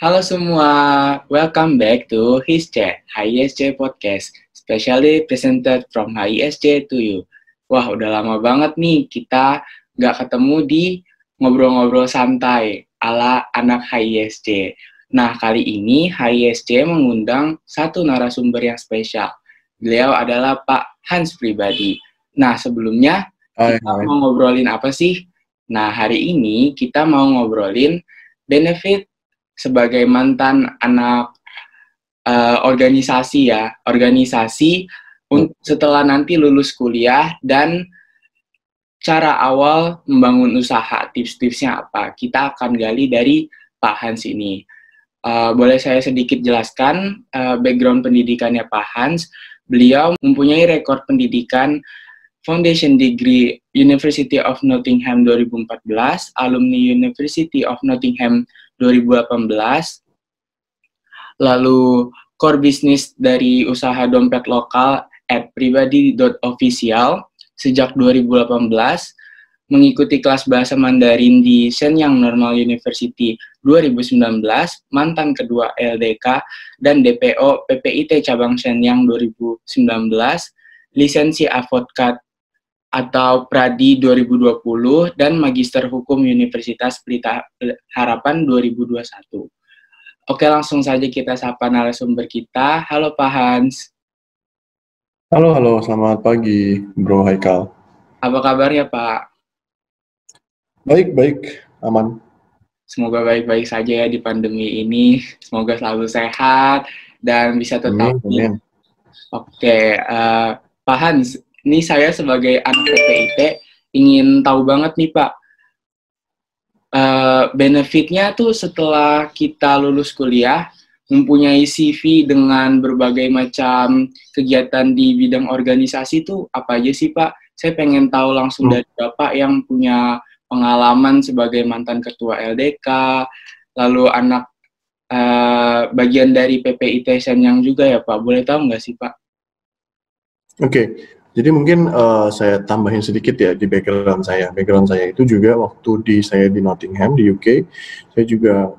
Halo semua, welcome back to HISC, HISC Podcast, specially presented from HISC to you. Wah, udah lama banget nih kita nggak ketemu di ngobrol-ngobrol santai ala anak HISC. Nah, kali ini HISC mengundang satu narasumber yang spesial. Beliau adalah Pak Hans pribadi. Nah, sebelumnya kita mau ngobrolin apa sih? Nah, hari ini kita mau ngobrolin benefit sebagai mantan anak organisasi setelah nanti lulus kuliah dan cara awal membangun usaha, tips-tipsnya apa, kita akan gali dari Pak Hans ini. Boleh saya sedikit jelaskan background pendidikannya Pak Hans. Beliau mempunyai rekor pendidikan Foundation Degree University of Nottingham 2014, Alumni University of Nottingham 2018, lalu core business dari usaha dompet lokal @pribadi.official sejak 2018, mengikuti kelas bahasa Mandarin di Shenyang Normal University 2019, mantan kedua LDK dan DPO PPIT Cabang Shenyang 2019, lisensi advokat atau Pradi 2020, dan Magister Hukum Universitas Pelita Harapan 2021. Oke, langsung saja kita sapa narasumber kita. Halo Pak Hans. Halo, selamat pagi Bro Haikal. Apa kabarnya Pak? Baik, aman. Semoga baik-baik saja ya di pandemi ini. Semoga selalu sehat dan bisa tetap. Amin. Oke, Pak Hans, ini saya sebagai anak PPIT ingin tahu banget nih Pak, benefitnya tuh setelah kita lulus kuliah, mempunyai CV dengan berbagai macam kegiatan di bidang organisasi tuh apa aja sih Pak? Saya pengen tahu langsung dari Bapak yang punya pengalaman sebagai mantan ketua LDK, lalu anak bagian dari PPIT Shenyang juga ya Pak. Boleh tahu nggak sih Pak? Oke. Jadi mungkin saya tambahin sedikit ya di background saya. Background saya itu juga waktu saya di Nottingham di UK, saya juga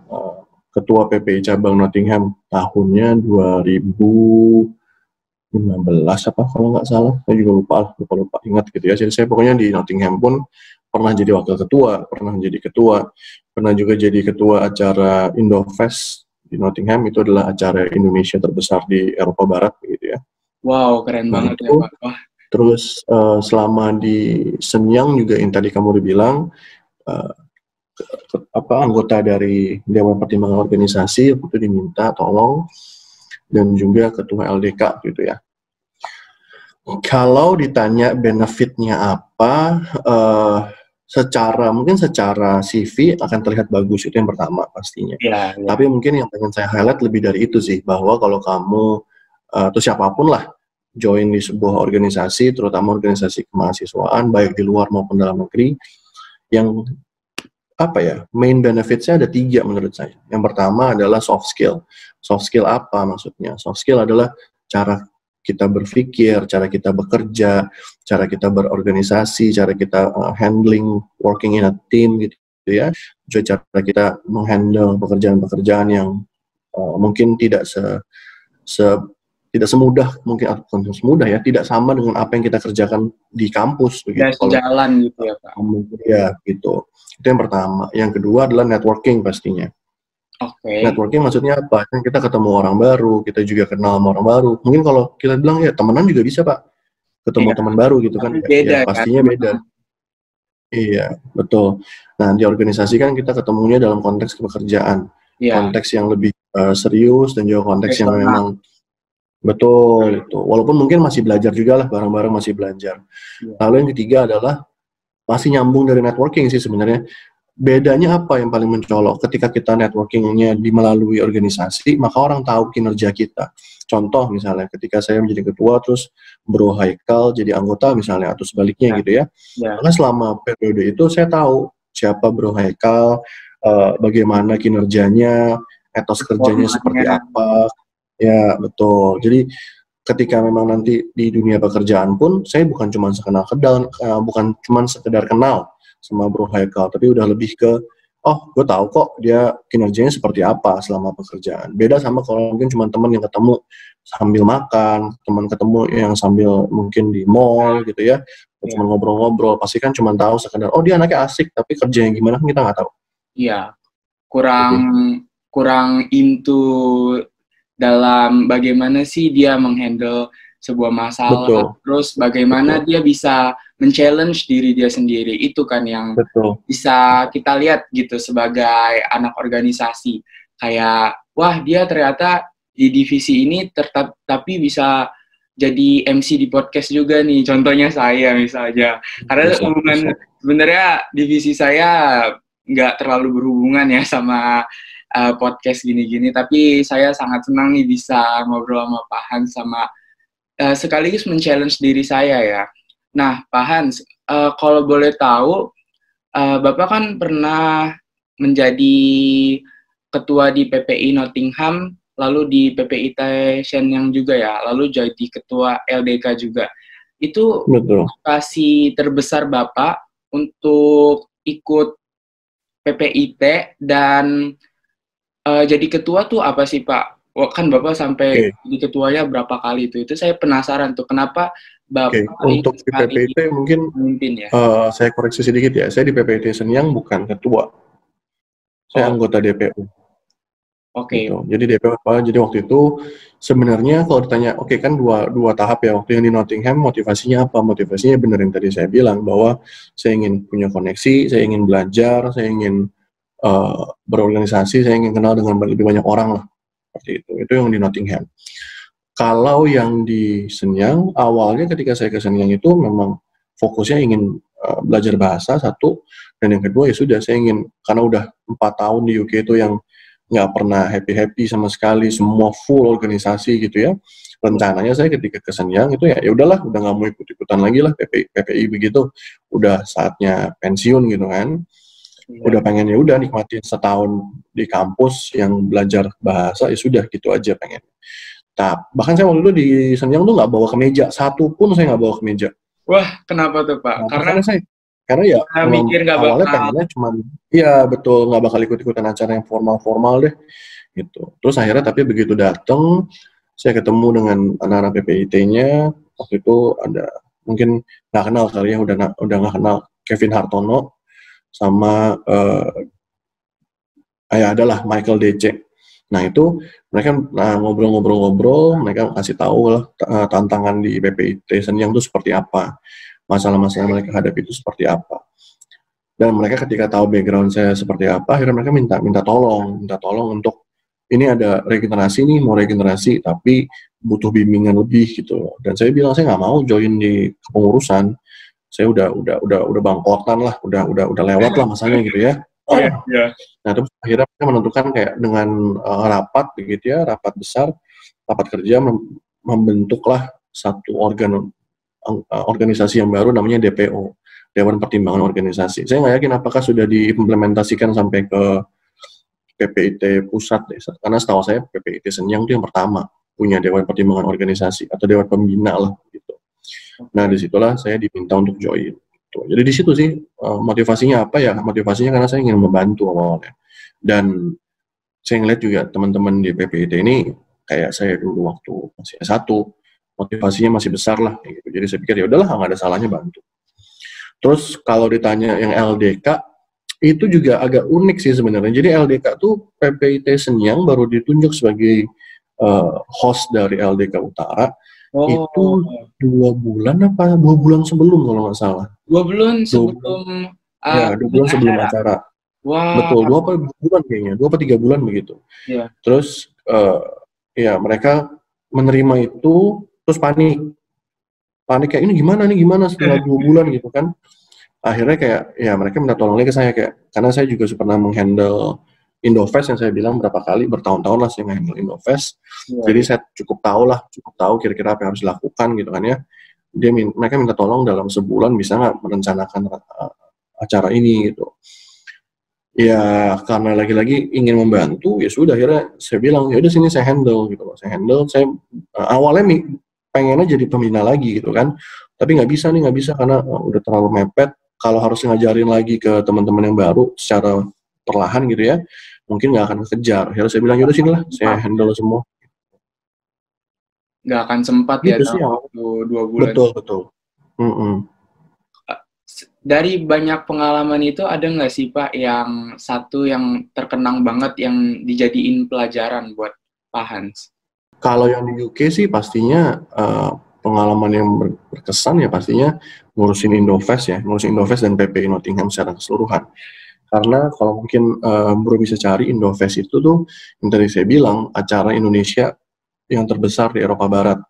ketua PPI cabang Nottingham tahunnya 2015 apa kalau nggak salah. Saya juga lupa ingat gitu ya. Jadi saya pokoknya di Nottingham pun pernah jadi wakil ketua, pernah juga jadi ketua acara Indofest di Nottingham. Itu adalah acara Indonesia terbesar di Eropa Barat gitu ya. Wow, keren banget ya Pak. Wah. Terus selama di Shenyang juga yang tadi kamu udah bilang anggota dari Dewan Pertimbangan Organisasi itu diminta tolong, dan juga ketua LDK gitu ya. Kalau ditanya benefitnya apa, secara CV akan terlihat bagus, itu yang pertama pastinya. Ya. Tapi mungkin yang pengen saya highlight lebih dari itu sih, bahwa kalau kamu atau siapapun lah join di sebuah organisasi, terutama organisasi kemahasiswaan, baik di luar maupun dalam negeri, yang main benefits-nya ada 3 menurut saya. Yang pertama adalah soft skill. Soft skill apa maksudnya? Soft skill adalah cara kita berpikir, cara kita bekerja, cara kita berorganisasi, cara kita handling, working in a team gitu ya. Juga cara kita menghandle pekerjaan-pekerjaan yang mungkin tidak semudah, mungkin bukan semudah ya, tidak sama dengan apa yang kita kerjakan di kampus begitu. Jalan gitu ya Pak. Ya gitu. Itu yang pertama. Yang kedua adalah networking pastinya. Oke. Networking maksudnya apa? Kita ketemu orang baru, kita juga kenal sama orang baru. Mungkin kalau kita bilang ya temenan juga bisa Pak, ketemu teman baru gitu kan. Beda, ya pastinya kan? Beda. Iya, betul. Nah, di organisasi kan kita ketemunya dalam konteks pekerjaan, konteks yang lebih serius, dan juga konteks yang memang betul itu. Walaupun mungkin masih belajar juga lah, bareng-bareng masih belajar. Lalu yang ketiga adalah masih nyambung dari networking sih sebenarnya. Bedanya apa yang paling mencolok? Ketika kita networkingnya melalui organisasi, maka orang tahu kinerja kita. Contoh misalnya, ketika saya menjadi ketua, terus Bro Haikal jadi anggota misalnya, atau sebaliknya gitu ya. Maka selama periode itu saya tahu siapa Bro Haikal, bagaimana kinerjanya, etos kerjanya seperti apa. Ya, betul. Jadi ketika memang nanti di dunia pekerjaan pun, saya bukan cuma sekedar kenal sama Bro Haikal, tapi udah lebih ke oh gue tahu kok dia kinerjanya seperti apa selama pekerjaan. Beda sama kalau mungkin cuma teman yang ketemu sambil makan, teman ketemu yang sambil mungkin di mall gitu ya, cuma ngobrol-ngobrol, pasti kan cuma tahu sekedar oh dia anaknya asik, tapi kerja yang gimana kan kita nggak tahu. Iya, kurang into dalam bagaimana sih dia menghandle sebuah masalah, Betul. Terus bagaimana dia bisa men-challenge diri dia sendiri, itu kan yang bisa kita lihat gitu sebagai anak organisasi. Kayak, wah dia ternyata di divisi ini tapi bisa jadi MC di podcast juga nih, contohnya saya misalnya. Karena sebenarnya divisi saya nggak terlalu berhubungan ya sama podcast gini-gini, tapi saya sangat senang nih bisa ngobrol sama Pak Hans sama sekaligus men-challenge diri saya ya. Nah, Pak Hans, kalau boleh tahu, Bapak kan pernah menjadi ketua di PPI Nottingham, lalu di PPI Shenyang juga ya, lalu jadi ketua LDK juga. Itu motivasi terbesar Bapak untuk ikut PPIT dan jadi ketua tuh apa sih Pak? Kan Bapak sampai di ketuanya berapa kali itu saya penasaran tuh kenapa Bapak untuk di PPIT mungkin memimpin ya. Saya koreksi sedikit ya, saya di PPIT Shenyang bukan ketua, saya anggota DPU. Gitu. Jadi DPU apa? Jadi waktu itu sebenarnya kalau ditanya, kan dua tahap ya. Waktu yang di Nottingham motivasinya apa? Motivasinya benar yang tadi saya bilang bahwa saya ingin punya koneksi, saya ingin belajar, saya ingin berorganisasi, saya ingin kenal dengan lebih banyak orang lah. Seperti itu. Itu yang di Nottingham. Kalau yang di Shenyang, awalnya ketika saya ke Shenyang itu memang fokusnya ingin belajar bahasa satu, dan yang kedua ya sudah saya ingin, karena udah 4 tahun di UK itu yang nggak pernah happy sama sekali, semua full organisasi gitu ya. Rencananya saya ketika ke Shenyang itu ya udahlah, udah nggak mau ikut-ikutan lagi lah PPI begitu, udah saatnya pensiun gitu kan. Udah pengen ya udah nikmatin setahun di kampus yang belajar bahasa, ya sudah gitu aja pengen. Bahkan saya waktu itu di Shenyang tuh nggak bawa kemeja, satu pun saya nggak bawa kemeja. Wah, kenapa tuh Pak? Karena ya awalnya pengennya cuma, iya betul, nggak bakal ikut-ikutan acara yang formal-formal deh gitu. Terus akhirnya tapi begitu datang, saya ketemu dengan anak-anak PPIT-nya, waktu itu ada, mungkin nggak kenal kali ya, udah nggak kenal Kevin Hartono, sama adalah Michael DC. Nah itu mereka ngobrol-ngobrol, mereka kasih tahu lah tantangan di PPIT Shenyang itu seperti apa, masalah-masalah mereka hadapi itu seperti apa. Dan mereka ketika tahu background saya seperti apa, akhirnya mereka minta tolong untuk ini ada regenerasi nih, mau regenerasi tapi butuh bimbingan lebih gitu. Dan saya bilang saya nggak mau join di kepengurusan, saya udah bangkotan lah, udah lewat lah masanya gitu ya. Nah terus akhirnya mereka menentukan kayak dengan rapat begitu ya, rapat besar, rapat kerja, membentuklah satu organisasi yang baru namanya DPO, Dewan Pertimbangan Organisasi. Saya nggak yakin apakah sudah diimplementasikan sampai ke PPIT pusat deh, karena setahu saya PPIT Shenyang itu yang pertama punya Dewan Pertimbangan Organisasi atau Dewan Pembina lah gitu. Nah disitulah saya diminta untuk join. Jadi di situ sih motivasinya apa ya? Motivasinya karena saya ingin membantu awalnya. Dan saya ngeliat juga teman-teman di PPIT ini kayak saya dulu waktu masih S1, motivasinya masih besar lah gitu. Jadi saya pikir ya udahlah, nggak ada salahnya bantu. Terus kalau ditanya yang LDK, itu juga agak unik sih sebenarnya. Jadi LDK tuh PPIT Shenyang baru ditunjuk sebagai host dari LDK Utara. Itu 2 bulan sebelum kalau nggak salah. 2 bulan sebelum 2 bulan sebelum acara. Betul, 2 bulan kayaknya, 2 atau 3 bulan begitu. Terus mereka menerima itu, terus panik kayak ini gimana setelah 2 bulan gitu kan. Akhirnya kayak ya mereka minta tolong lagi ke saya, kayak karena saya juga pernah menghandle Indofest yang saya bilang berapa kali, bertahun-tahun lah saya menghandle Indofest. Jadi saya cukup tahu kira-kira apa yang harus dilakukan gitu kan ya. Mereka minta tolong dalam sebulan bisa nggak merencanakan acara ini gitu. Ya karena lagi-lagi ingin membantu, ya sudah akhirnya saya bilang ya udah sini saya handle gitu loh. Saya awalnya pengennya jadi pembina lagi gitu kan. Tapi nggak bisa karena udah terlalu mepet. Kalau harus ngajarin lagi ke teman-teman yang baru secara perlahan gitu ya, mungkin nggak akan kejar. Akhirnya saya bilang, yaudah sinilah, saya handle semua. Nggak akan sempat ya Gitu sih dalam yang waktu 2 bulan. betul. Dari banyak pengalaman itu ada nggak sih Pak yang satu yang terkenang banget yang dijadiin pelajaran buat Pak Hans? Kalau yang di UK sih pastinya pengalaman yang berkesan ya pastinya ngurusin Indofest dan PPI Nottingham secara keseluruhan. Karena kalau mungkin Bro bisa cari Indofest itu tuh yang tadi saya bilang acara Indonesia yang terbesar di Eropa Barat.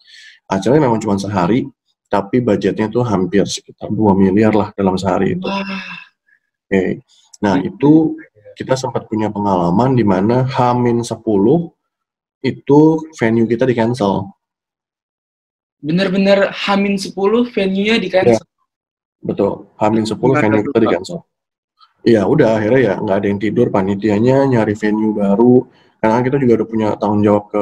Acaranya memang cuma sehari, tapi budgetnya tuh hampir sekitar 2 miliar lah dalam sehari itu. Oke. Nah, itu kita sempat punya pengalaman di mana H-10 itu venue kita di-cancel. Bener-bener H-10 venue-nya di-cancel? Ya, betul. H-10 venue kita di-cancel. Iya, udah akhirnya ya nggak ada yang tidur, panitianya nyari venue baru. Karena kita juga udah punya tanggung jawab ke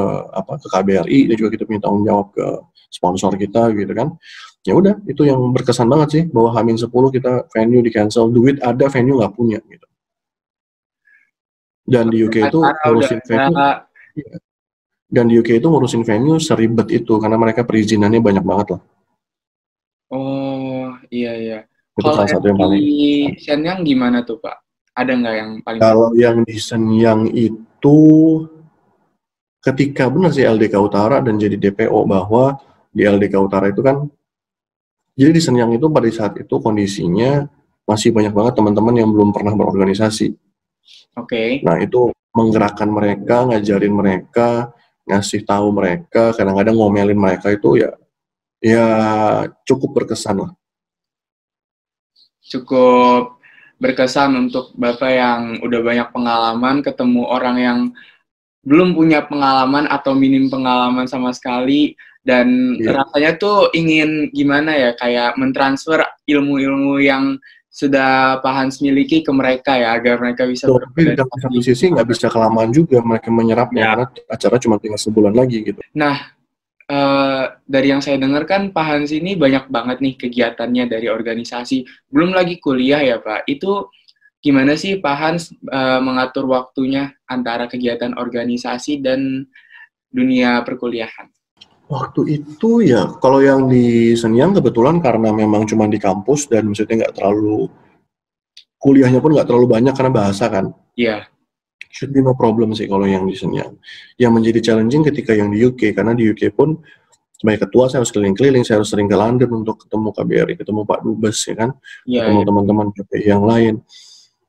KBRI, dan juga kita punya tanggung jawab ke sponsor kita gitu kan. Ya udah, itu yang berkesan banget sih bahwa H-10 kita venue di cancel, duit ada venue nggak punya gitu. Dan di UK itu ngurusin venue, seribet itu karena mereka perizinannya banyak banget lah. Oh iya. Itu salah satu yang paling. Di Shenyang gimana tuh Pak? Ada nggak yang paling? Kalau yang di Shenyang itu ketika benar sih LDK Utara dan jadi DPO, bahwa di LDK Utara itu kan, jadi di Shenyang itu pada saat itu kondisinya masih banyak banget teman-teman yang belum pernah berorganisasi. Oke. Nah itu menggerakkan mereka, ngajarin mereka, ngasih tahu mereka, kadang-kadang ngomelin mereka itu ya cukup berkesan lah. Cukup berkesan untuk Bapak yang udah banyak pengalaman, ketemu orang yang belum punya pengalaman atau minim pengalaman sama sekali, dan rasanya tuh ingin gimana ya, kayak mentransfer ilmu-ilmu yang sudah Pak Hans miliki ke mereka ya, agar mereka bisa tapi dalam satu sisi nggak bisa kelamaan juga mereka menyerapnya, karena acara cuma tinggal sebulan lagi gitu. Nah, dari yang saya dengar kan Pak Hans ini banyak banget nih kegiatannya dari organisasi, belum lagi kuliah ya Pak. Itu gimana sih Pak Hans mengatur waktunya antara kegiatan organisasi dan dunia perkuliahan? Waktu itu ya, kalau yang di Shenyang kebetulan karena memang cuma di kampus dan maksudnya nggak terlalu, kuliahnya pun nggak terlalu banyak karena bahasa kan. Iya. Should be no problem sih kalau yang di Shenyang. Yang menjadi challenging ketika yang di UK, karena di UK pun sebagai ketua saya harus keliling-keliling, saya harus sering ke London untuk ketemu KBRI, ketemu Pak Dubes ya kan, ketemu teman-teman PPI yang lain.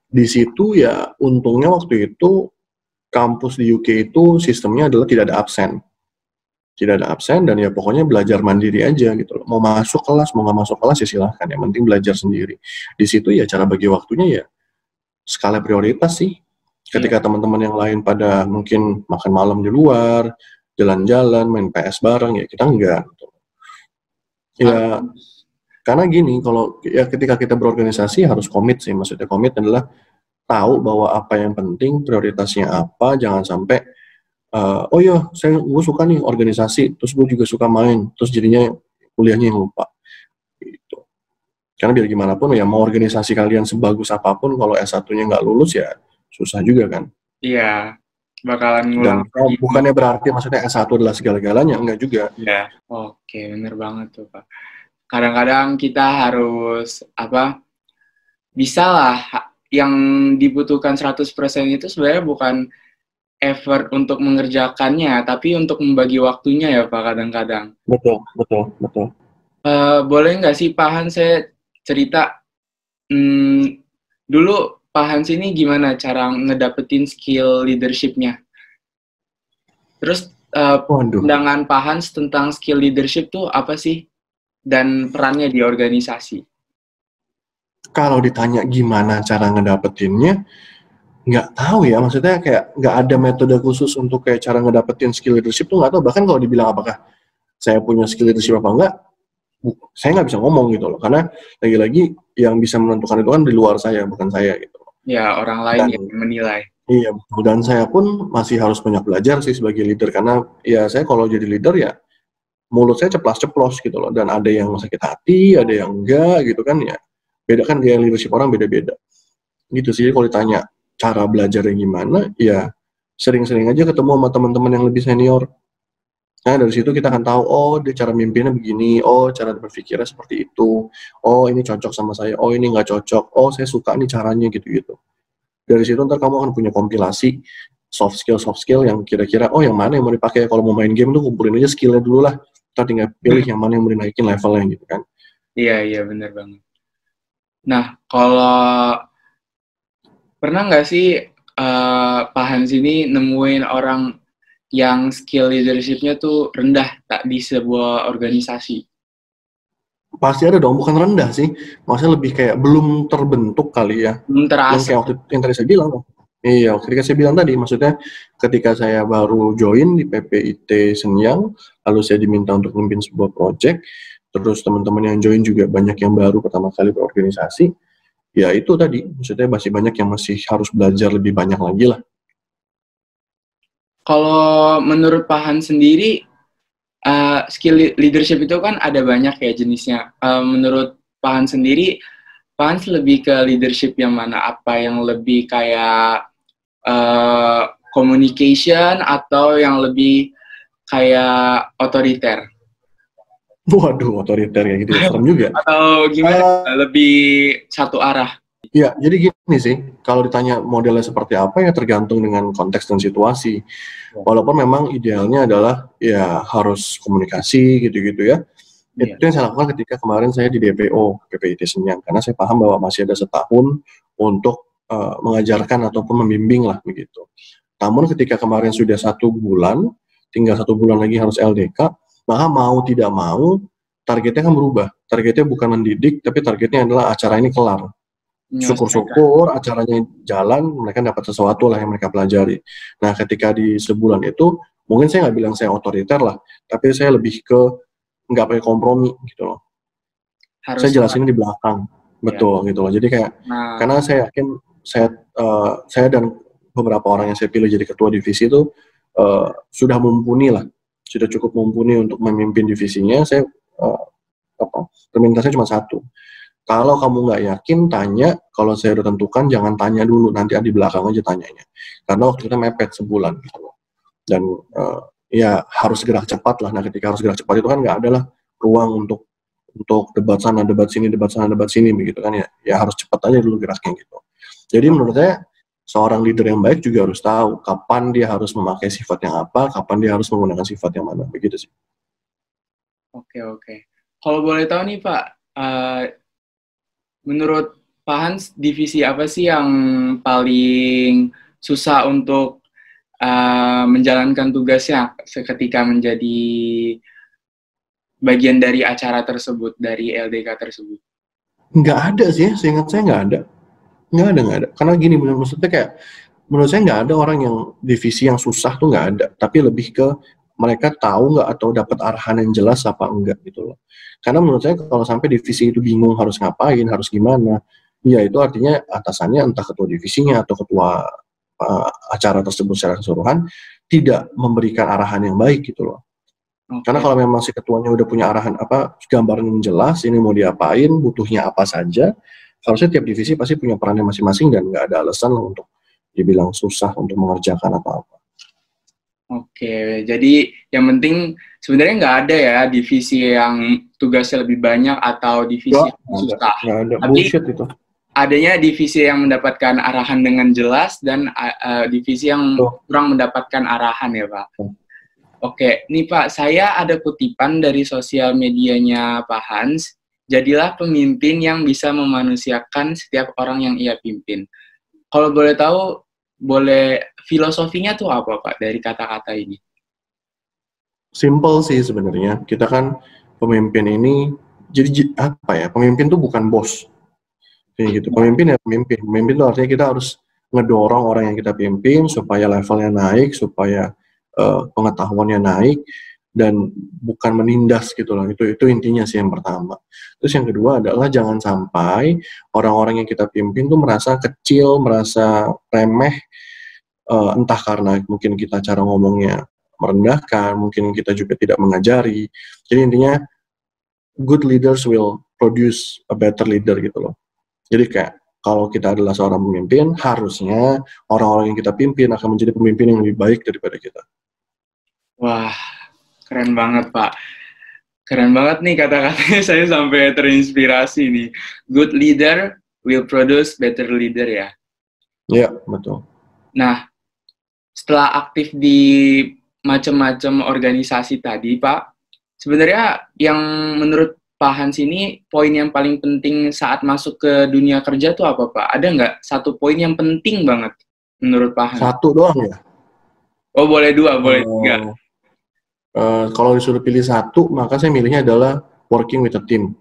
Di situ ya untungnya waktu itu kampus di UK itu sistemnya adalah tidak ada absen. Tidak ada absen dan ya pokoknya belajar mandiri aja gitu loh. Mau masuk kelas, mau nggak masuk kelas ya silahkan, yang penting belajar sendiri. Di situ ya cara bagi waktunya ya skala prioritas sih. Ketika teman-teman yang lain pada mungkin makan malam di luar, jalan-jalan, main PS bareng, ya kita enggak. Ya, karena gini, kalau ya ketika kita berorganisasi harus komit sih. Maksudnya komit adalah tahu bahwa apa yang penting, prioritasnya apa, jangan sampai oh iya, gue suka nih organisasi, terus gue juga suka main, terus jadinya kuliahnya yang lupa. Gitu. Karena biar gimana pun ya, mau organisasi kalian sebagus apapun, kalau S1-nya nggak lulus ya susah juga kan. Iya, bakalan ngulang. Dan bukannya berarti maksudnya S1 adalah segala-galanya, enggak juga. Iya, oke, bener banget tuh Pak. Kadang-kadang kita harus, bisa lah, yang dibutuhkan 100% itu sebenarnya bukan effort untuk mengerjakannya, tapi untuk membagi waktunya ya Pak kadang-kadang. Betul. Boleh nggak sih Pak Hans saya cerita, dulu Pak Hans ini gimana cara ngedapetin skill leadership-nya? Terus pandangan Pak Hans tentang skill leadership tuh apa sih? Dan perannya di organisasi? Kalau ditanya gimana cara ngedapetinnya, nggak tahu ya. Maksudnya kayak nggak ada metode khusus untuk kayak cara ngedapetin skill leadership tuh nggak tahu. Bahkan kalau dibilang apakah saya punya skill leadership apa enggak, saya nggak bisa ngomong gitu loh. Karena lagi-lagi yang bisa menentukan itu kan di luar saya, bukan saya gitu. Ya, orang lain yang menilai. Iya, dan saya pun masih harus banyak belajar sih sebagai leader, karena ya saya kalau jadi leader ya mulut saya ceplas-ceplos gitu loh, dan ada yang sakit hati, ada yang enggak gitu kan ya. Beda kan gaya leadership orang beda-beda. Gitu sih kalau ditanya cara belajarnya gimana, ya sering-sering aja ketemu sama teman-teman yang lebih senior. Nah, dari situ kita akan tahu, oh, dia cara mimpinnya begini, oh, cara berpikirnya seperti itu, oh, ini cocok sama saya, oh, ini nggak cocok, oh, saya suka nih caranya, gitu-gitu. Dari situ ntar kamu akan punya kompilasi soft skill yang kira-kira, oh, yang mana yang mau dipakai, kalau mau main game tuh kumpulin aja skillnya dulu lah, kita tinggal pilih yang mana yang mau dinaikin levelnya, gitu kan. Iya, benar banget. Nah, kalau pernah nggak sih Pak Hans ini nemuin orang yang skill leadership-nya tuh rendah tak di sebuah organisasi? Pasti ada dong, bukan rendah sih, maksudnya lebih kayak belum terbentuk kali ya. Belum Yang terasa. kayak waktu yang tadi saya bilang, iya, ketika saya bilang tadi, maksudnya ketika saya baru join di PPIT Senyang, lalu saya diminta untuk memimpin sebuah project, terus teman-teman yang join juga banyak yang baru pertama kali berorganisasi, ya itu tadi, maksudnya masih banyak yang masih harus belajar lebih banyak lagi lah. Kalau menurut Pak Hans sendiri, skill leadership itu kan ada banyak ya jenisnya. Menurut Pak Hans sendiri, Pak Hans lebih ke leadership yang mana? Apa yang lebih kayak communication atau yang lebih kayak otoriter? Waduh, otoriter ya gitu, serem juga. Atau gimana? Lebih satu arah? Ya, jadi gini sih, kalau ditanya modelnya seperti apa ya tergantung dengan konteks dan situasi. Walaupun memang idealnya adalah ya harus komunikasi gitu-gitu ya. Itu yang saya lakukan ketika kemarin saya di DPO, PPIT Senyang, karena saya paham bahwa masih ada setahun untuk mengajarkan ataupun membimbing lah begitu. Namun ketika kemarin sudah 1 bulan, tinggal 1 bulan lagi harus LDK, maka mau tidak mau targetnya kan berubah. Targetnya bukan mendidik, tapi targetnya adalah acara ini kelar. Syukur-syukur acaranya jalan, mereka dapat sesuatu lah yang mereka pelajari. Nah, ketika di sebulan itu, mungkin saya nggak bilang saya otoriter lah, tapi saya lebih ke nggak pakai kompromi gitu loh. Saya jelasin di belakang, betul gitu loh. Jadi kayak, karena saya yakin saya dan beberapa orang yang saya pilih jadi ketua divisi itu sudah mumpuni lah, sudah cukup mumpuni untuk memimpin divisinya. Saya permintaan saya cuma satu. Kalau kamu nggak yakin, tanya. Kalau saya udah tentukan, jangan tanya dulu. Nanti di belakang aja tanyanya. Karena waktu kita mepet sebulan gitu. Dan ya harus gerak cepat lah. Nah, ketika harus gerak cepat itu kan nggak ada lah ruang untuk debat sana, debat sini, debat sana, debat sini begitu kan ya. Ya harus cepat aja dulu geraknya gitu. Jadi menurut saya seorang leader yang baik juga harus tahu kapan dia harus memakai sifat yang apa, kapan dia harus menggunakan sifat yang mana, begitu sih. Oke. Kalau boleh tahu nih Pak, menurut Pak Hans, divisi apa sih yang paling susah untuk menjalankan tugasnya ketika menjadi bagian dari acara tersebut, dari LDK tersebut? Nggak ada sih, seingat saya nggak ada. Nggak ada. Karena gini, maksudnya kayak, menurut saya nggak ada orang yang divisi yang susah tuh nggak ada. Tapi lebih ke mereka tahu nggak atau dapat arahan yang jelas apa enggak gitu loh. Karena menurut saya kalau sampai divisi itu bingung harus ngapain, harus gimana, ya itu artinya atasannya entah ketua divisinya atau ketua acara tersebut secara keseluruhan tidak memberikan arahan yang baik gitu loh. Karena kalau memang si ketuanya udah punya arahan gambaran yang jelas, ini mau diapain, butuhnya apa saja, harusnya tiap divisi pasti punya perannya masing-masing dan nggak ada alasan untuk dibilang susah untuk mengerjakan apa-apa. Oke, jadi yang penting sebenarnya nggak ada ya divisi yang tugasnya lebih banyak atau divisi yang susah. Nggak ada, bullshit itu. Adanya divisi yang mendapatkan arahan dengan jelas dan divisi yang kurang mendapatkan arahan ya Pak. Oke, nih Pak, saya ada kutipan dari sosial medianya Pak Hans. Jadilah pemimpin yang bisa memanusiakan setiap orang yang ia pimpin. Kalau boleh tahu, filosofinya tuh apa Pak dari kata-kata ini? Simple sih sebenarnya. Kita kan pemimpin ini, jadi apa ya? Pemimpin tuh bukan bos. Kayak gitu. Pemimpin ya pemimpin. Pemimpin itu artinya kita harus ngedorong orang yang kita pimpin supaya levelnya naik, supaya pengetahuannya naik, dan bukan menindas gitu loh. Itu intinya sih yang pertama. Terus yang kedua adalah jangan sampai orang-orang yang kita pimpin tuh merasa kecil, merasa remeh, entah karena mungkin kita cara ngomongnya merendahkan, mungkin kita juga tidak mengajari. Jadi intinya good leaders will produce a better leader gitu loh. Jadi kayak kalau kita adalah seorang pemimpin, harusnya orang-orang yang kita pimpin akan menjadi pemimpin yang lebih baik daripada kita. Wah, keren banget Pak. Keren banget nih kata-katanya, saya sampai terinspirasi nih. Good leader will produce better leader ya. Iya, betul. Nah, setelah aktif di macam-macam organisasi tadi, Pak, sebenarnya yang menurut Pak Hans ini poin yang paling penting saat masuk ke dunia kerja tuh apa, Pak? Ada nggak satu poin yang penting banget menurut Pak Hans? Satu doang ya? Oh, boleh dua, boleh tiga. Kalau disuruh pilih satu, maka saya milihnya adalah working with a team.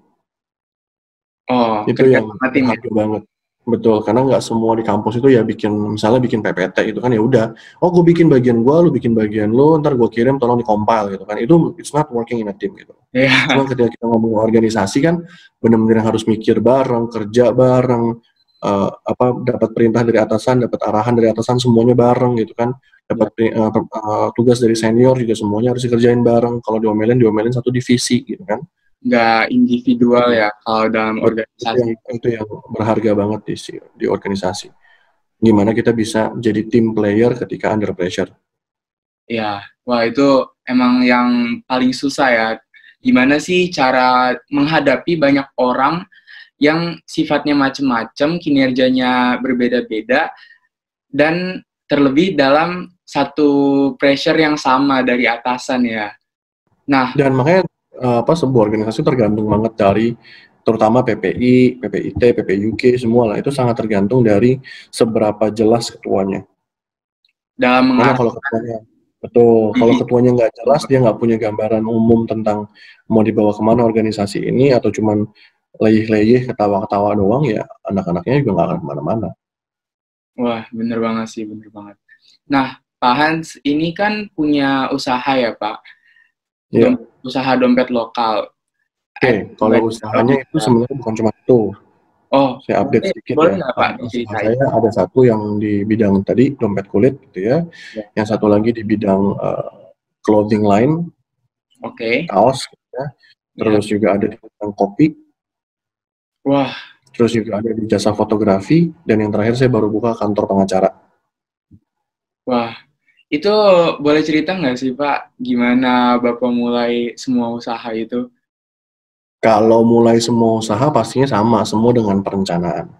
Oh, Itu yang tim ya? berharga banget. Betul, karena nggak semua di kampus itu ya misalnya bikin PPT itu kan ya udah, oh gue bikin bagian gue, lu bikin bagian lu, ntar gue kirim tolong di-compile gitu kan. Itu it's not working in a team gitu. Yeah. Cuma ketika kita ngomong organisasi kan benar-benar harus mikir bareng, kerja bareng, dapat perintah dari atasan, dapat arahan dari atasan, semuanya bareng gitu kan. Dapat tugas dari senior juga semuanya harus dikerjain bareng. Kalau diomelin satu divisi gitu kan. Nggak individual ya kalau dalam organisasi. Itu yang berharga banget di organisasi. Gimana kita bisa jadi team player ketika under pressure. Ya, wah itu emang yang paling susah ya. Gimana sih cara menghadapi banyak orang yang sifatnya macam-macam, kinerjanya berbeda-beda, dan terlebih dalam satu pressure yang sama dari atasan ya. Nah, dan makanya sebuah organisasi tergantung banget dari terutama PPI, PPIT, PPUK semua lah itu sangat tergantung dari seberapa jelas ketuanya. Dalam Karena kalau ketuanya nggak jelas, dia nggak punya gambaran umum tentang mau dibawa kemana organisasi ini atau cuman leyeh-leyeh ketawa-ketawa doang ya anak-anaknya juga nggak akan kemana-mana. Wah, bener banget sih, bener banget. Nah, Pak Hans ini kan punya usaha ya Pak, usaha dompet lokal. Kalau usahanya itu sebenarnya bukan cuma itu. Oh, saya update sedikit boleh ya. nggak Pak diceritain? Saya ada satu yang di bidang tadi dompet kulit gitu ya. Yang satu lagi di bidang clothing line, kaos gitu ya. Terus juga ada di bidang kopi. Wah. Terus juga ada di jasa fotografi dan yang terakhir saya baru buka kantor pengacara. Wah, itu boleh cerita nggak sih Pak, gimana Bapak mulai semua usaha itu? Kalau mulai semua usaha pastinya sama, semua dengan perencanaan.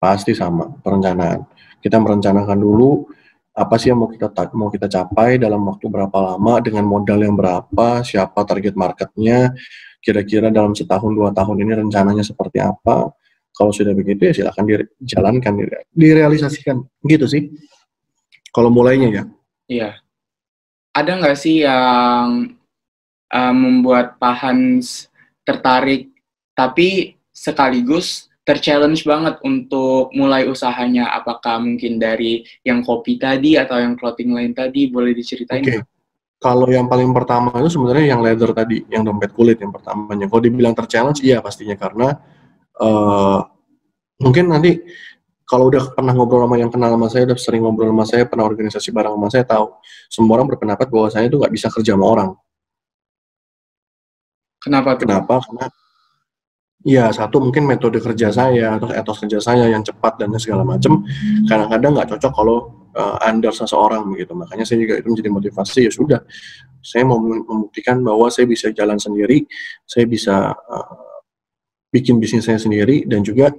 Pasti sama, perencanaan. Kita merencanakan dulu apa sih yang mau kita capai dalam waktu berapa lama, dengan modal yang berapa, siapa target marketnya, kira-kira dalam setahun 2 tahun ini rencananya seperti apa. Kalau sudah begitu ya silakan dijalankan, direalisasikan, gitu sih. Kalau mulainya ya. Iya. Ada nggak sih yang membuat Pak Hans tertarik, tapi sekaligus ter-challenge banget untuk mulai usahanya? Apakah mungkin dari yang kopi tadi atau yang clothing line tadi? Boleh diceritain? Oke. Kalau yang paling pertama itu sebenarnya yang leather tadi, yang dompet kulit yang pertamanya. Kalau dibilang ter-challenge, iya pastinya karena mungkin nanti kalau udah pernah ngobrol sama yang kenal sama saya, udah sering ngobrol sama saya, pernah organisasi bareng sama saya, tahu semua orang berpendapat bahwa saya itu nggak bisa kerja sama orang. Kenapa tuh? Kenapa? Karena ya satu mungkin metode kerja saya atau etos kerja saya yang cepat dan segala macam kadang-kadang nggak cocok kalau under seseorang begitu. Makanya saya juga itu menjadi motivasi, ya sudah, saya mau membuktikan bahwa saya bisa jalan sendiri, saya bisa bikin bisnis saya sendiri, dan juga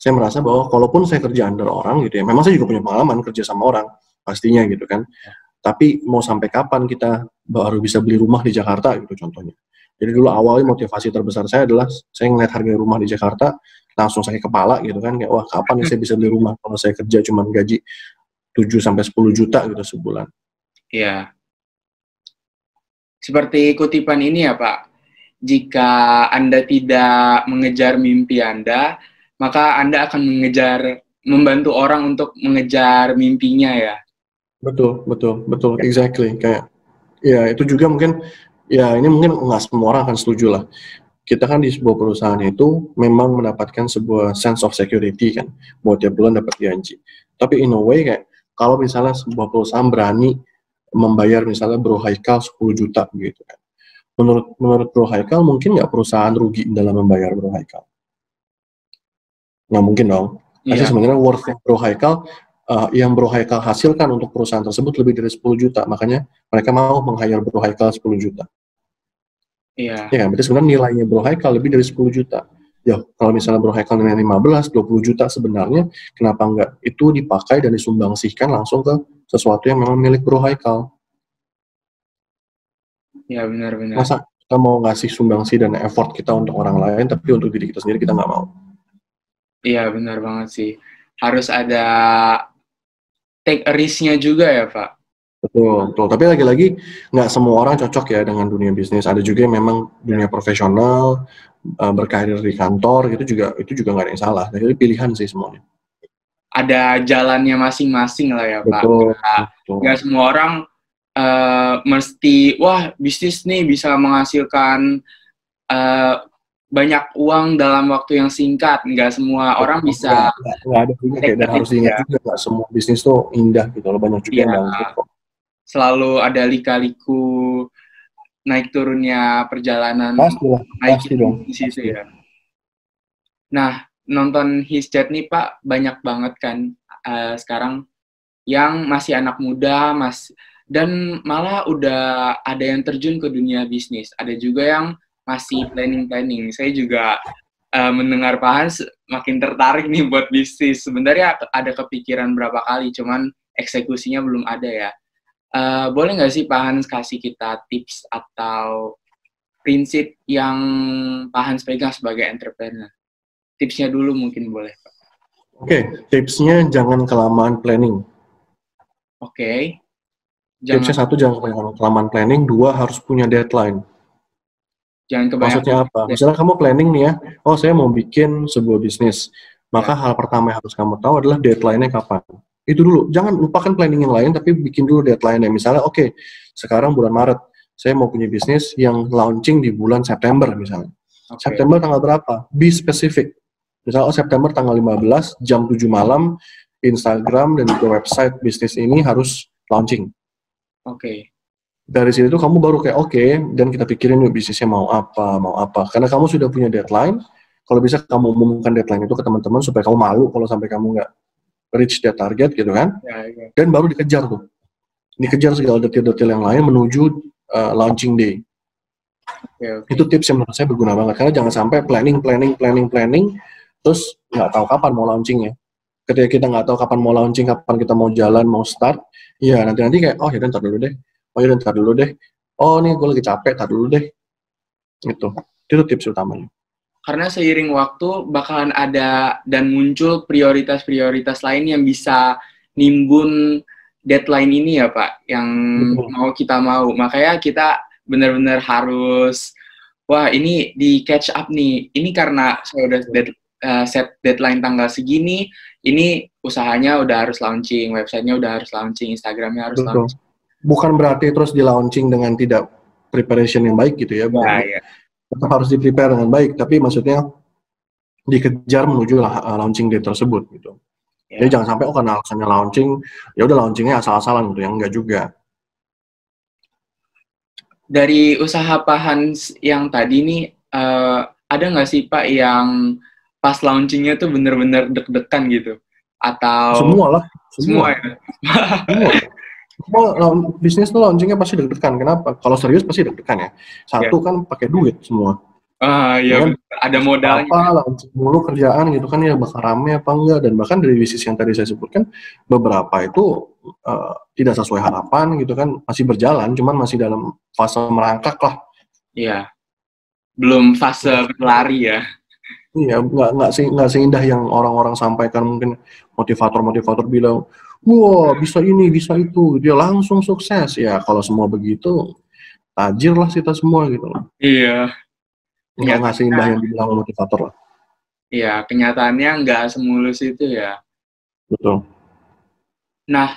saya merasa bahwa kalaupun saya kerja under orang gitu ya, memang saya juga punya pengalaman kerja sama orang pastinya gitu kan, tapi mau sampai kapan kita baru bisa beli rumah di Jakarta gitu contohnya. Jadi dulu awalnya motivasi terbesar saya adalah saya ngeliat harga rumah di Jakarta langsung sakit kepala gitu kan, kayak wah kapan saya bisa beli rumah kalau saya kerja cuma gaji 7-10 juta gitu sebulan. Iya. Seperti kutipan ini ya Pak, jika Anda tidak mengejar mimpi Anda, maka Anda akan membantu orang untuk mengejar mimpinya ya. Betul, exactly. Kayak, ya itu juga mungkin, ya ini mungkin nggak semua orang akan setuju lah. Kita kan di sebuah perusahaan itu memang mendapatkan sebuah sense of security kan, buat tiap bulan dapat gaji. Tapi in a way kayak, kalau misalnya sebuah perusahaan berani membayar misalnya Bro Haikal 10 juta gitu kan. Menurut Bro Haikal mungkin nggak perusahaan rugi dalam membayar Bro Haikal? Nggak mungkin dong. Pasti sebenarnya worth yang Bro Haikal hasilkan untuk perusahaan tersebut lebih dari 10 juta. Makanya mereka mau meng-hire Bro Haikal 10 juta. Iya. Ya, berarti sebenarnya nilainya Bro Haikal lebih dari 10 juta. Ya, kalau misalnya Bro Haikal nilai 15, 20 juta sebenarnya, kenapa enggak itu dipakai dan disumbangsihkan langsung ke sesuatu yang memang milik Bro Haikal? Ya, benar-benar. Masa kita mau ngasih sumbangsi dan effort kita untuk orang lain, tapi untuk diri kita sendiri kita nggak mau? Iya, benar banget sih. Harus ada take a risk-nya juga ya, Pak? Betul, betul. Tapi lagi-lagi nggak semua orang cocok ya dengan dunia bisnis. Ada juga yang memang dunia profesional, berkarir di kantor, itu juga nggak ada yang salah. Jadi pilihan sih semuanya. Ada jalannya masing-masing lah ya, Pak. Betul, betul. Nggak semua orang mesti, wah bisnis nih bisa menghasilkan banyak uang dalam waktu yang singkat. Nggak semua orang bisa. Nggak ada juga kayak, dan harus diingat juga nggak semua bisnis tuh indah gitu loh. Banyak juga yang bangkrut kok. Selalu ada lika-liku naik turunnya perjalanan. Pasti dong. Situ ya. Nah, nonton His Chat nih Pak, banyak banget kan sekarang yang masih anak muda, dan malah udah ada yang terjun ke dunia bisnis. Ada juga yang masih planning. Saya juga mendengar Pak Hans makin tertarik nih buat bisnis. Sebenarnya ada kepikiran berapa kali, cuman eksekusinya belum ada ya. Boleh nggak sih Pak Hans kasih kita tips atau prinsip yang Pak Hans pegang sebagai entrepreneur? Tipsnya dulu mungkin boleh Pak. Oke, tipsnya jangan kelamaan planning. Oke. Tipsnya satu, jangan kelamaan planning. Dua, harus punya deadline. Jangan kebanyakan. Maksudnya apa? Misalnya kamu planning nih ya, oh saya mau bikin sebuah bisnis. Maka hal pertama yang harus kamu tahu adalah deadline-nya kapan. Itu dulu, jangan lupakan planning yang lain, tapi bikin dulu deadline-nya. Misalnya, oke, sekarang bulan Maret, saya mau punya bisnis yang launching di bulan September misalnya. September tanggal berapa? Be specific. Misalnya, September tanggal 15, jam 7 malam, Instagram dan juga website bisnis ini harus launching. Oke. Dari situ kamu baru kayak oke, dan kita pikirin yuk bisnisnya mau apa. Karena kamu sudah punya deadline, kalau bisa kamu umumkan deadline itu ke teman-teman supaya kamu malu kalau sampai kamu nggak reach that target gitu kan. Ya. Dan baru dikejar tuh. Dikejar segala detail-detail yang lain menuju launching day. Okay. Itu tips yang menurut saya berguna banget, karena jangan sampai planning, terus nggak tahu kapan mau launchingnya. Ketika kita nggak tahu kapan mau launching, kapan kita mau jalan, mau start, ya nanti kayak, oh ya ntar dulu deh. Oh nih gue lagi capek, ntar dulu deh. Itu tips utamanya. Karena seiring waktu bakalan ada dan muncul prioritas-prioritas lain yang bisa nimbun deadline ini ya Pak, yang mau kita mau. Makanya kita benar-benar harus, wah ini di catch up nih. Ini karena saya udah set deadline tanggal segini, ini usahanya udah harus launching, websitenya udah harus launching, Instagramnya harus launching. Bukan berarti terus di launching dengan tidak preparation yang baik gitu ya. Ya. Tetap harus di prepare dengan baik, tapi maksudnya dikejar menuju launching date tersebut gitu. Ya. Jadi jangan sampai karena alasannya launching, ya udah launchingnya asal-asalan gitu, yang enggak juga. Dari usaha Pak Hans yang tadi nih, ada nggak sih Pak yang pas launchingnya tuh bener-bener deg-degan gitu? Atau semua. Ya? Semua bisnis tuh launchingnya pasti deg-degan. Kenapa? Kalau serius pasti deg-degan ya. Satu kan pakai duit semua. Iya, kan? Ada modalnya. Launching mulu kerjaan gitu kan, ya bakal rame apa enggak. Dan bahkan dari bisnis yang tadi saya sebutkan, beberapa itu tidak sesuai harapan gitu kan, masih berjalan, cuman masih dalam fase merangkak lah. Iya, belum fase berlari ya. Iya, nggak seindah yang orang-orang sampaikan. Mungkin motivator bilang, wah bisa ini, bisa itu, dia langsung sukses. Ya kalau semua begitu, tajir lah kita semua gitu loh. Iya. Nggak seindah yang dibilang motivator lah. Iya, kenyataannya nggak semulus itu ya. Betul. Nah,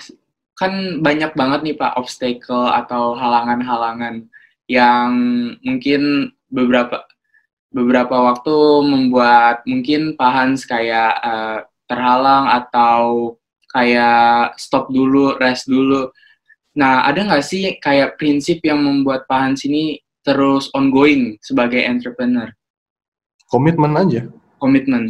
kan banyak banget nih Pak obstacle atau halangan-halangan yang mungkin beberapa waktu membuat mungkin Pak Hans kayak terhalang atau kayak stop dulu, rest dulu. Nah, ada nggak sih kayak prinsip yang membuat Pak Hans ini terus ongoing sebagai entrepreneur? Komitmen aja. Komitmen.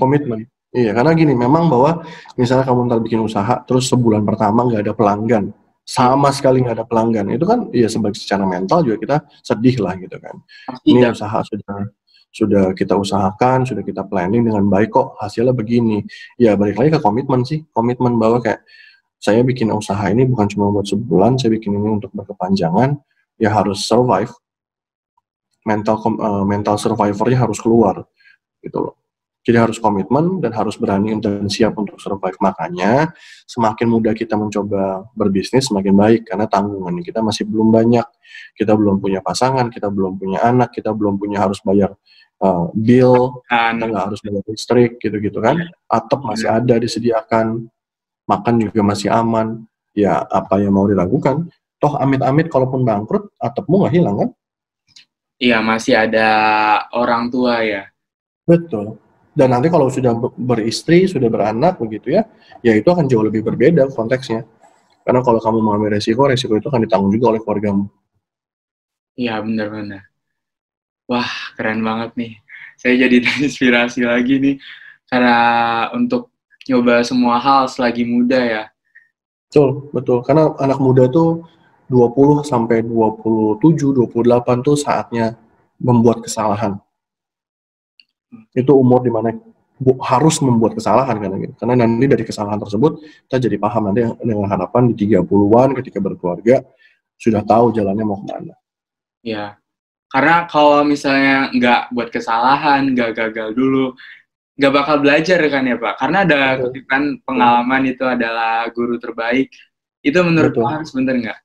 Iya, karena gini, memang bahwa misalnya kamu ntar bikin usaha, terus sebulan pertama nggak ada pelanggan, Iya, sama sekali nggak ada pelanggan, itu kan ya secara mental juga kita sedih lah gitu kan. pasti Ini dah. usaha sudah kita usahakan, sudah kita planning dengan baik kok hasilnya begini. Ya balik lagi ke komitmen sih, komitmen bahwa kayak saya bikin usaha ini bukan cuma buat sebulan, saya bikin ini untuk berkepanjangan, ya harus survive, mental survivornya harus keluar gitu loh. Jadi harus komitmen dan harus berani dan siap untuk survive. Makanya semakin mudah kita mencoba berbisnis semakin baik karena tanggungan kita masih belum banyak. Kita belum punya pasangan, kita belum punya anak, kita belum punya harus bayar bill, kita Kan, nggak harus bayar listrik gitu-gitu kan. iya, Atap masih benar. ada disediakan, makan juga masih aman. Ya apa yang mau diragukan? Toh amit-amit kalaupun bangkrut, atapmu nggak hilang kan? Iya, masih ada orang tua ya. Betul. Dan nanti kalau sudah beristri, sudah beranak begitu ya, ya itu akan jauh lebih berbeda konteksnya. Karena kalau kamu mengambil resiko, resiko itu akan ditanggung juga oleh keluargamu. Iya, benar-benar. Wah, keren banget nih. Saya jadi terinspirasi lagi nih, karena untuk nyoba semua hal selagi muda ya. Betul, betul. Karena anak muda tuh 20 sampai 27, 28 tuh saatnya membuat kesalahan. Itu umur dimana harus membuat kesalahan kan gitu. Karena nanti dari kesalahan tersebut kita jadi paham nanti dengan harapan di 30-an ketika berkeluarga sudah tahu jalannya mau kemana. Ya, karena kalau misalnya nggak buat kesalahan, nggak gagal dulu, nggak bakal belajar kan ya Pak. Karena ada Betul, kutipan betul, pengalaman itu adalah guru terbaik. Itu menurut Pak betul. Hans bener nggak?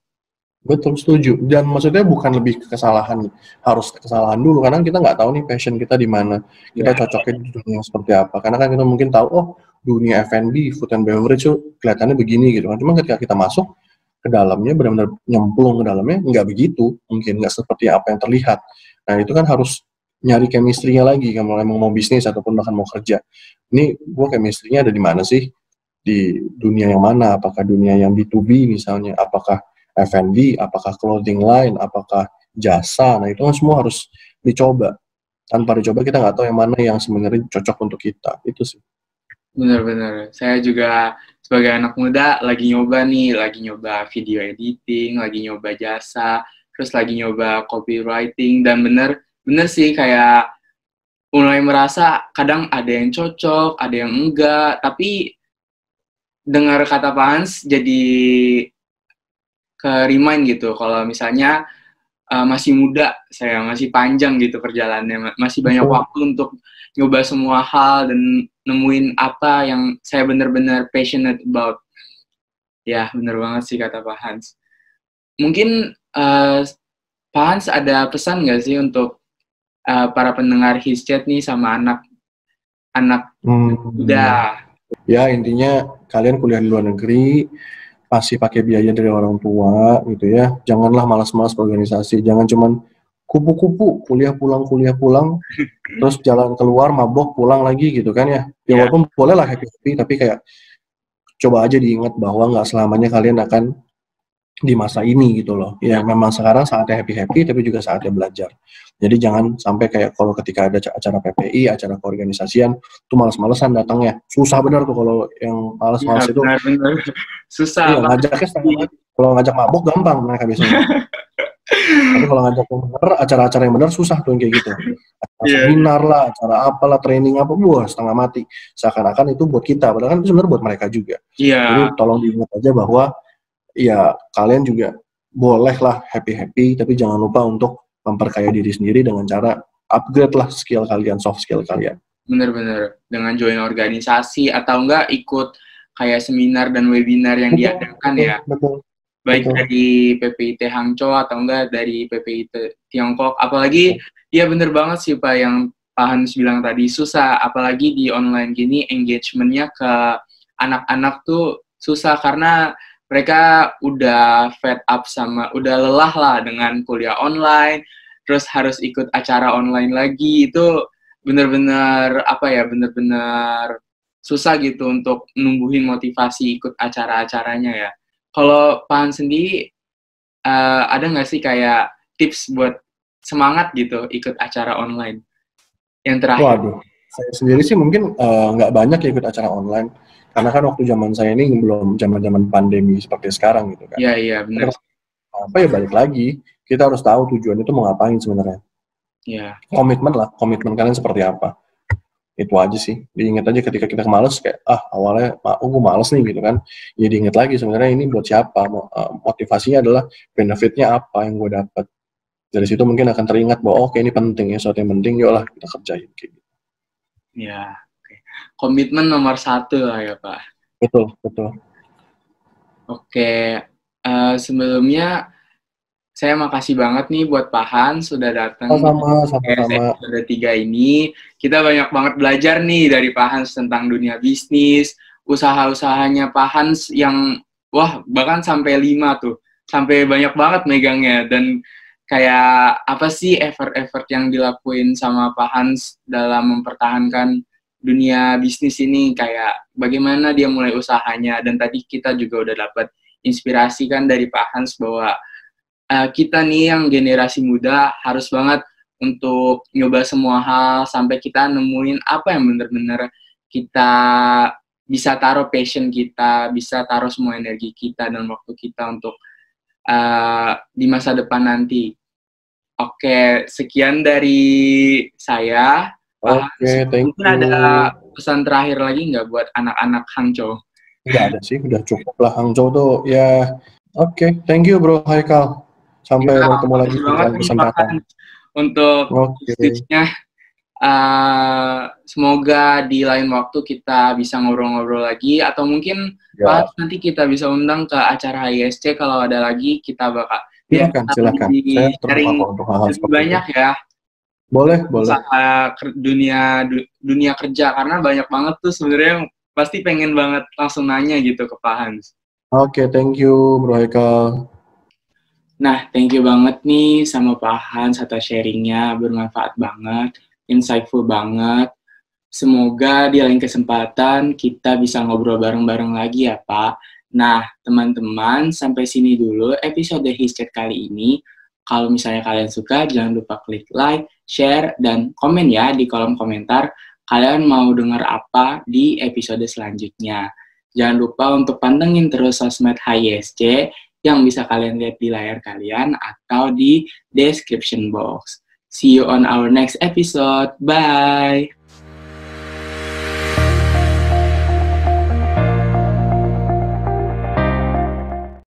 Betul, setuju. Dan maksudnya bukan lebih ke kesalahan, harus kesalahan dulu, karena kita nggak tahu nih passion kita di mana, kita Ya, cocoknya di dunia seperti apa. Karena kan kita mungkin tahu, oh dunia F&B, food and beverage tuh kelihatannya begini gitu kan. Cuma ketika kita masuk ke dalamnya, benar-benar nyemplung ke dalamnya, nggak begitu, mungkin nggak seperti apa yang terlihat. Nah itu kan harus nyari chemistry-nya lagi, kalau emang mau bisnis ataupun bahkan mau kerja. Ini gue chemistry-nya ada di mana sih? Di dunia yang mana? Apakah dunia yang B2B misalnya? Apakah F&B, apakah clothing line, apakah jasa, nah itu kan semua harus dicoba. Tanpa dicoba kita nggak tahu yang mana yang sebenarnya cocok untuk kita, itu sih. bener-bener. Saya juga sebagai anak muda lagi nyoba nih, lagi nyoba video editing, lagi nyoba jasa, terus lagi nyoba copywriting, dan bener sih kayak mulai merasa kadang ada yang cocok, ada yang enggak, tapi dengar kata Pak Hans jadi ke remind gitu kalau misalnya masih muda, saya masih panjang gitu perjalanannya, masih banyak Betul. waktu untuk nyoba semua hal dan nemuin apa yang saya benar-benar passionate about. Ya, benar banget sih kata Pak Hans. Mungkin Pak Hans ada pesan nggak sih untuk para pendengar His Chat nih sama anak-anak Hmm. muda? Ya intinya kalian kuliah di luar negeri pasti pakai biaya dari orang tua gitu ya. Janganlah malas-malas organisasi. Jangan cuman kupu-kupu kuliah pulang terus jalan keluar mabok pulang lagi gitu kan ya. Ya Ya, walaupun boleh lah happy-happy tapi kayak coba aja diingat bahwa nggak selamanya kalian akan di masa ini gitu loh. Ya ya, memang sekarang saatnya happy-happy tapi juga saatnya belajar. Jadi jangan sampai kayak kalau ketika ada acara PPI, acara keorganisasian, tuh males-malesan datangnya. Susah bener tuh kalau yang ya, males-males itu. benar-benar susah Iya, banget. ngajaknya setengah mati. Kalau ngajak mabuk gampang mereka biasanya. Tapi kalau ngajak yang bener, acara-acara yang bener susah tuh yang kayak gitu. Acara Iya, iya. seminar lah, acara apalah, training apa, buah setengah mati. Seakan-akan itu buat kita, padahal kan itu sebenarnya buat mereka juga. Jadi Iya, tolong diingat aja bahwa ya kalian juga bolehlah happy-happy, tapi jangan lupa untuk memperkaya diri sendiri dengan cara upgrade lah skill kalian, soft skill kalian. benar-benar dengan join organisasi atau enggak ikut kayak seminar dan webinar yang Betul, diadakan betul, ya, betul, baik betul. dari PPIT Hangzhou atau enggak dari PPIT Tiongkok. Apalagi ya bener banget sih Pak yang Pak Hans bilang tadi, susah apalagi di online gini engagement-nya ke anak-anak tuh susah karena mereka udah fed up sama udah lelah lah dengan kuliah online, terus harus ikut acara online lagi, itu bener-bener apa ya, bener-bener susah gitu untuk numbuhin motivasi ikut acara-acaranya ya. Kalau Pan sendiri, ada nggak sih kayak tips buat semangat gitu ikut acara online? Yang terakhir. Waduh, Saya sendiri sih mungkin nggak banyak ya ikut acara online, karena kan waktu zaman saya ini belum zaman pandemi seperti sekarang gitu kan. Iya, benar. Apa ya balik lagi, kita harus tahu tujuan itu mau ngapain sebenarnya. Iya. Komitmen kalian seperti apa. Itu aja sih. Diingat aja ketika kita males kayak, awalnya gue males nih gitu kan. Ya diingat lagi sebenarnya ini buat siapa. Motivasinya adalah benefitnya apa yang gue dapat. Dari situ mungkin akan teringat bahwa oke, ini penting ya, sesuatu yang penting, yuklah kita kerjain kayak gitu. Ya, oke. Komitmen nomor 1 lah ya Pak. Betul. Oke, sebelumnya saya makasih banget nih buat Pak Hans sudah datang Sama-sama. episode 3 ini. Kita banyak banget belajar nih dari Pak Hans tentang dunia bisnis, usaha-usahanya Pak Hans yang bahkan sampai 5 tuh. Sampai banyak banget megangnya, dan kayak apa sih effort-effort yang dilakuin sama Pak Hans dalam mempertahankan dunia bisnis ini, kayak bagaimana dia mulai usahanya. Dan tadi kita juga udah dapat inspirasi kan dari Pak Hans bahwa kita nih yang generasi muda harus banget untuk nyoba semua hal sampai kita nemuin apa yang benar-benar kita bisa taruh passion kita, bisa taruh semua energi kita dan waktu kita untuk di masa depan nanti. Oke, sekian dari saya. Oke, thank you. Mungkin ada pesan terakhir lagi nggak buat anak-anak Hangzhou? Nggak ada sih, udah cukup lah Hangzhou tuh ya. Oke, thank you bro Haikal. Sampai bertemu lagi di kesempatan. Untuk bisnisnya, semoga di lain waktu kita bisa ngobrol-ngobrol lagi, atau mungkin nanti kita bisa undang ke acara HISC kalau ada lagi, kita bakal silakan. Saya sharing untuk hal-hal lebih banyak itu. Ya. Boleh. Usaha dunia kerja, karena banyak banget tuh sebenarnya pasti pengen banget langsung nanya gitu ke Pak Hans. Oke, thank you Bro Haikal. Nah, thank you banget nih sama Pak Hans atas sharingnya, bermanfaat banget, insightful banget. Semoga di lain kesempatan kita bisa ngobrol bareng-bareng lagi ya Pak. Nah, teman-teman, sampai sini dulu episode HISChat kali ini. Kalau misalnya kalian suka, jangan lupa klik like, share, dan komen ya di kolom komentar. Kalian mau dengar apa di episode selanjutnya. Jangan lupa untuk pantengin terus sosmed HISC yang bisa kalian lihat di layar kalian atau di description box. See you on our next episode. Bye!